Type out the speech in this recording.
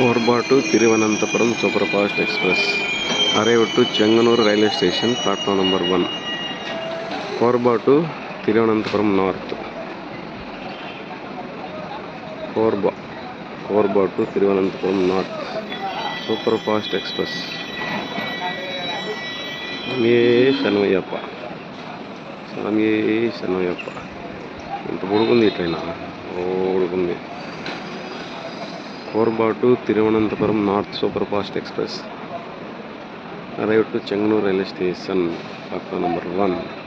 Korba to Thiruvananthapuram Superfast Express. Arrived to Chenganur Railway Station, platform number 1. Korba to Thiruvananthapuram North. Korba to Thiruvananthapuram North. Superfast Express. Swami Shanmayappa. ఇంత పొడుగుంది ఈ train పొడుగుంది. Korba to Thiruvananthapuram North Superfast Express. Arrived to Chenganur Railway Station, platform number 1.